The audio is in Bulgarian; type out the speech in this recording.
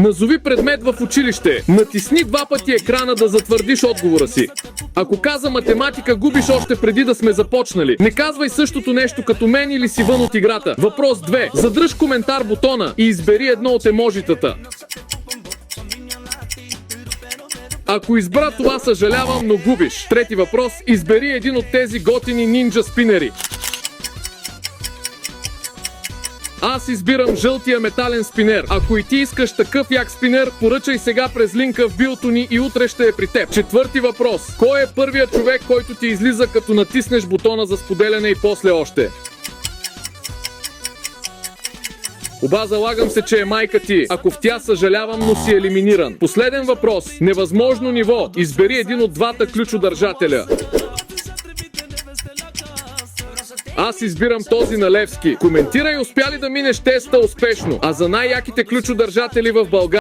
Назови предмет в училище. Натисни 2 пъти екрана да затвърдиш отговора си. Ако каза математика, губиш още преди да сме започнали. Не казвай същото нещо като мен или си вън от играта. Въпрос 2. Задръж коментар бутона и избери едно от еможитата. Ако избра това, съжалявам, но губиш. Трети въпрос. Избери един от тези готини нинджа спинери. Аз избирам жълтия метален спинер. Ако и ти искаш такъв як спинер, поръчай сега през линка в биото ни и утре ще е при теб. Четвърти въпрос. Кой е първият човек, който ти излиза като натиснеш бутона за споделяне и после още? Оба, залагам се, че е майка ти. Ако в тя, съжалявам, но си елиминиран. Последен въпрос. Невъзможно ниво. Избери един от двата ключодържателя. Аз избирам този на Левски. Коментирай успя ли да минеш теста успешно. А за най-яките ключодържатели в България